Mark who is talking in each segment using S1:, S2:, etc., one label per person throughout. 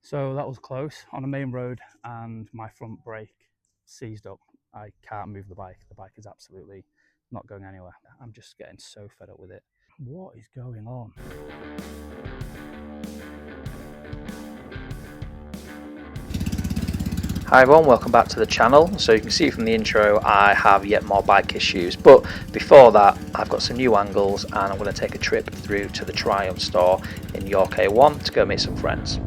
S1: So that was close on the main road, and my front brake seized up. I can't move the bike. The bike is absolutely not going anywhere. I'm just getting so fed up with it. What is going on?
S2: Hi everyone, welcome back to the channel. So you can see from the intro I have yet more bike issues, but before that I've got some new angles and I'm going to take a trip through to the Triumph store in York A1 to go meet some friends.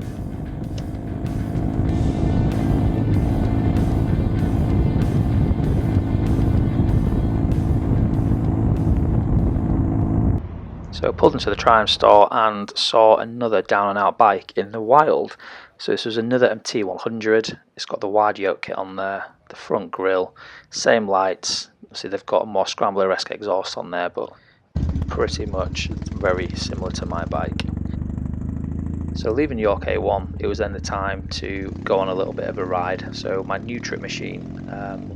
S2: So I pulled into the Triumph store and saw another down and out bike in the wild. So this was another T100. It's got the wide yoke kit on there, the front grille, same lights. See, they've got a more Scrambler-esque exhaust on there, but pretty much very similar to my bike. So leaving York A1, it was then the time to go on a little bit of a ride. So my new trip machine,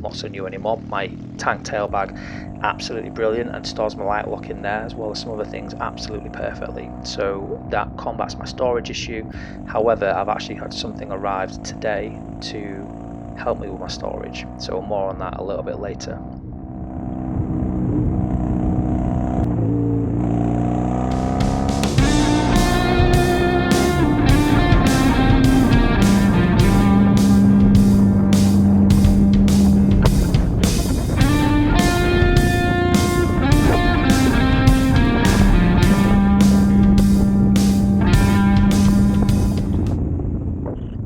S2: not so new anymore, my tank tail bag, absolutely brilliant, and stores my light lock in there as well as some other things absolutely perfectly. So that combats my storage issue. However, I've actually had something arrived today to help me with my storage. So more on that a little bit later.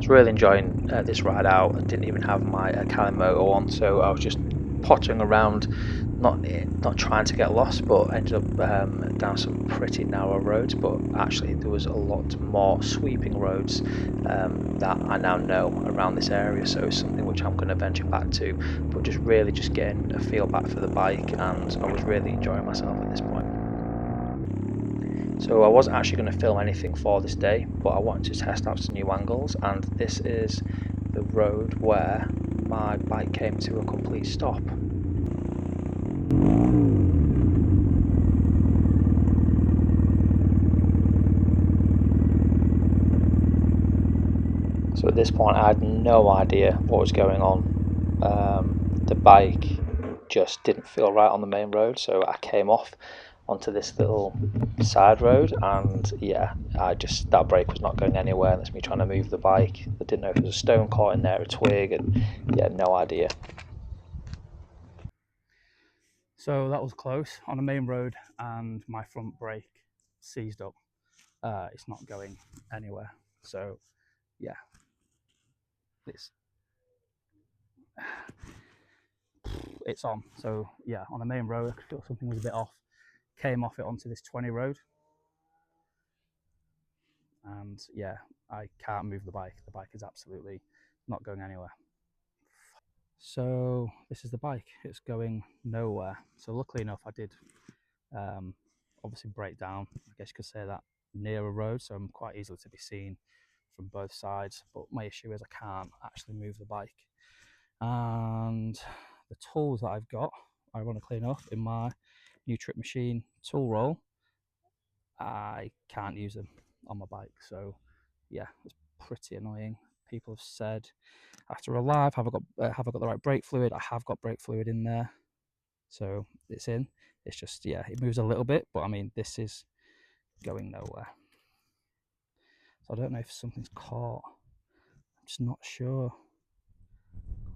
S2: Really enjoying this ride out. I didn't even have my Cali moto on, so I was just pottering around, not trying to get lost, but ended up down some pretty narrow roads. But actually there was a lot more sweeping roads that I now know around this area, so it's something which I'm going to venture back to, but just really just getting a feel back for the bike, and I was really enjoying myself at this point. So I wasn't actually going to film anything for this day, but I wanted to test out some new angles, and this is the road where my bike came to a complete stop. So at this point I had no idea what was going on. The bike just didn't feel right on the main road, so I came off onto this little side road, and yeah, that brake was not going anywhere. That's me trying to move the bike. I didn't know if there was a stone caught in there, a twig, and yeah, no idea.
S1: So that was close on the main road, and my front brake seized up. It's not going anywhere. So yeah, it's on. So yeah, on the main road, I could feel something was a bit off. Came off it onto this 20 road, and yeah, I can't move the bike. The bike is absolutely not going anywhere. So this is the bike. It's going nowhere. So luckily enough, I did obviously break down, I guess you could say that, near a road, so I'm quite easily to be seen from both sides. But my issue is I can't actually move the bike, and the tools that I've got, ironically enough, in my new trip machine tool roll, I can't use them on my bike. So yeah, it's pretty annoying. People have said after a live, have I got the right brake fluid? I have got brake fluid in there, so it's in. It's just, yeah, it moves a little bit, but I mean, this is going nowhere. So I don't know if something's caught. I'm just not sure.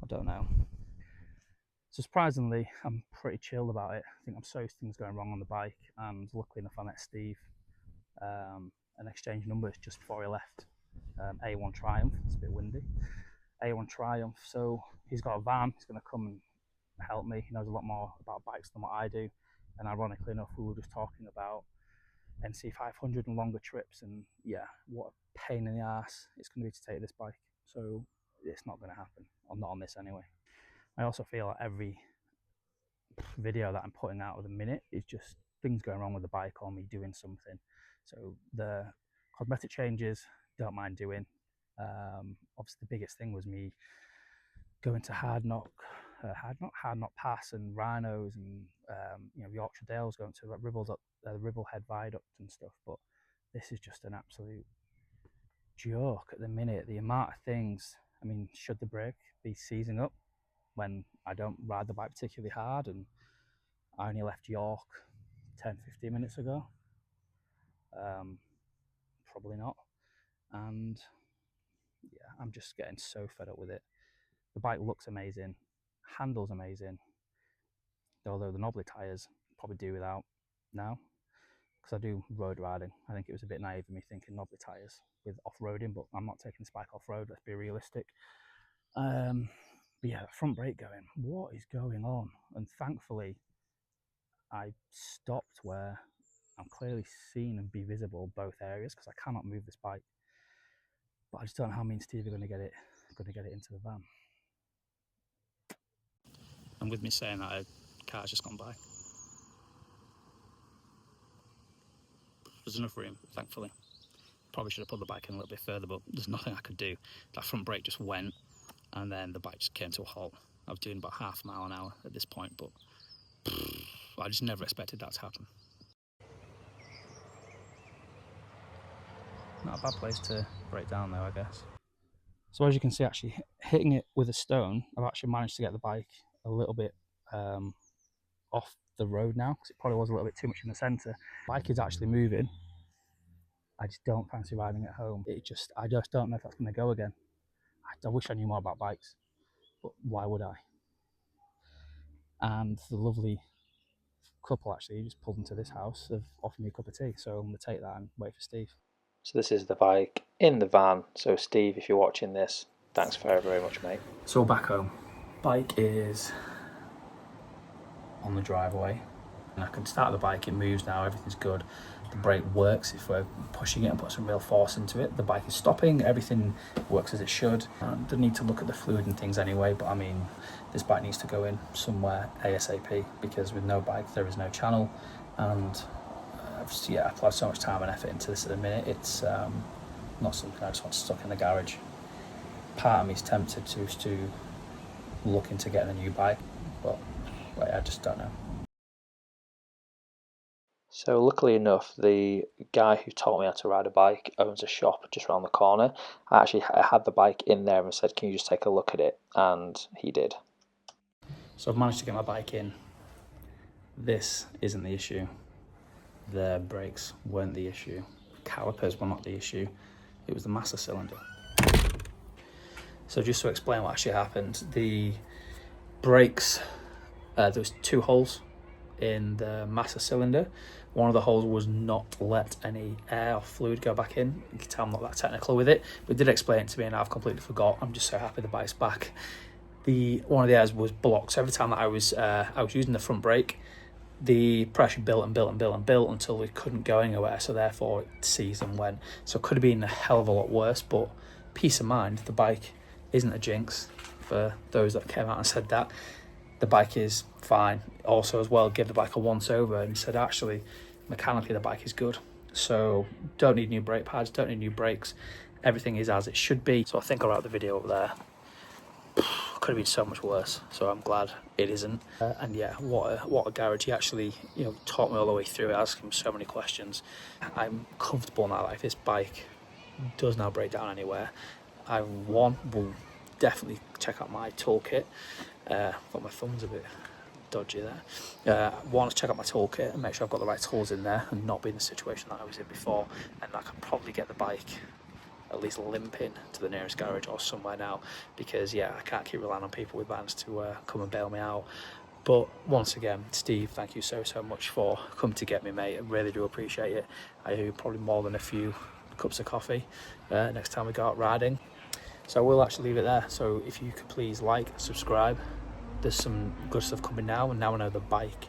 S1: I don't know. So surprisingly, I'm pretty chilled about it. I think I'm so used to things going wrong on the bike, and luckily enough, I met Steve and exchanged numbers just before he left. A1 Triumph. It's a bit windy. A1 Triumph. So he's got a van. He's going to come and help me. He knows a lot more about bikes than what I do. And ironically enough, we were just talking about NC 500 and longer trips. And yeah, what a pain in the ass it's going to be to take this bike. So it's not going to happen. Or not on this anyway. I also feel like every video that I'm putting out at the minute is just things going wrong with the bike or me doing something. So the cosmetic changes, don't mind doing. Obviously, the biggest thing was me going to hard knock pass and rhinos and Yorkshire Dales, going to Ribble Head Viaduct and stuff. But this is just an absolute joke at the minute. The amount of things, I mean, should the brake be seizing up when I don't ride the bike particularly hard? And I only left York 10-15 minutes ago. Probably not. And yeah, I'm just getting so fed up with it. The bike looks amazing, handles amazing, although the knobbly tyres probably do without now, because I do road riding. I think it was a bit naive of me thinking knobbly tyres with off-roading, but I'm not taking this bike off-road, let's be realistic. But yeah, front brake going, what is going on? And thankfully, I stopped where I'm clearly seen and be visible both areas, because I cannot move this bike. But I just don't know how me and Steve are going to get it into the van. And with me saying that, a car's just gone by. There's enough room, thankfully. Probably should have put the bike in a little bit further, but there's nothing I could do. That front brake just went, and then the bike just came to a halt. I was doing about half a mile an hour at this point, but I just never expected that to happen. Not a bad place to break down though, I guess. So as you can see, actually hitting it with a stone, I've actually managed to get the bike a little bit off the road now, because it probably was a little bit too much in the centre. Bike is actually moving. I just don't fancy riding it home. I just don't know if that's going to go again. I wish I knew more about bikes, but why would I? And the lovely couple actually just pulled into this house, have offered me a cup of tea, so I'm going to take that and wait for Steve.
S2: So this is the bike in the van. So Steve, if you're watching this, thanks very, very much, mate.
S1: So we're back home. Bike is on the driveway, and I can start the bike, it moves now, everything's good. The brake works if we're pushing it and put some real force into it. The bike is stopping, everything works as it should. Don't need to look at the fluid and things anyway, but I mean, this bike needs to go in somewhere ASAP, because with no bike there is no channel. And I've applied so much time and effort into this at the minute, it's not something I just want stuck in the garage. Part of me is tempted to look into getting a new bike, but I just don't know.
S2: So luckily enough, the guy who taught me how to ride a bike owns a shop just around the corner. I had the bike in there and said, can you just take a look at it? And he did.
S1: So I've managed to get my bike in. This isn't the issue. The brakes weren't the issue. Calipers were not the issue. It was the master cylinder. So just to explain what actually happened, the brakes, there was 2 holes in the master cylinder. One of the holes was not let any air or fluid go back in. You can tell I'm not that technical with it, but did explain it to me and I've completely forgot. I'm just so happy the bike's back. One of the airs was blocked, so every time that I was using the front brake, the pressure built and built and built and built until it couldn't go anywhere, so therefore it seized and went. So it could have been a hell of a lot worse, but peace of mind, the bike isn't a jinx. For those that came out and said that, the bike is fine. Also as well, give the bike a once over and said actually mechanically the bike is good, so don't need new brake pads, don't need new brakes, everything is as it should be. So I think I'll wrap the video up there. Could have been so much worse, so I'm glad it isn't. And yeah, what a garage. He actually taught me all the way through it, asking so many questions. I'm comfortable now that if this bike does now break down anywhere, I will definitely check out my toolkit. But my thumb's a bit dodgy there. Want to check out my toolkit and make sure I've got the right tools in there and not be in the situation that I was in before, and I can probably get the bike at least limping to the nearest garage or somewhere now, because yeah, I can't keep relying on people with vans to come and bail me out. But once again, Steve, thank you so much for coming to get me, mate. I really do appreciate it. I owe you probably more than a few cups of coffee next time we go out riding. So we'll actually leave it there. So if you could please like, subscribe. There's some good stuff coming now, and now I know the bike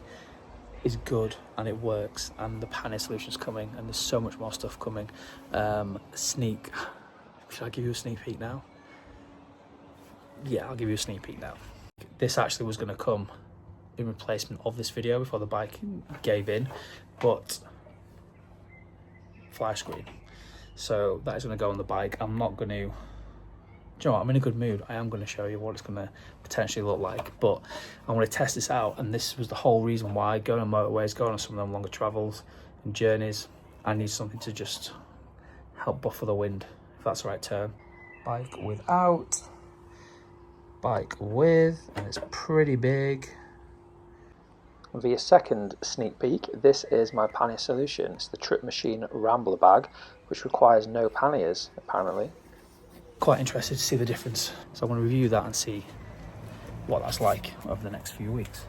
S1: is good and it works, and the Pannier solution's coming, and there's so much more stuff coming. Should I give you a sneak peek now? Yeah, I'll give you a sneak peek now. This actually was going to come in replacement of this video before the bike gave in, but fly screen. So that is going to go on the bike. I'm not going to, do you know what, I'm in a good mood. I am going to show you what it's going to potentially look like, but I want to test this out, and this was the whole reason why going on motorways, going on some of them longer travels and journeys, I need something to just help buffer the wind, if that's the right term. Bike without, bike with, and it's pretty big.
S2: And for your second sneak peek, this is my pannier solution. It's the Trip Machine Rambler bag, which requires no panniers, apparently.
S1: Quite interested to see the difference. So I want to review that and see what that's like over the next few weeks.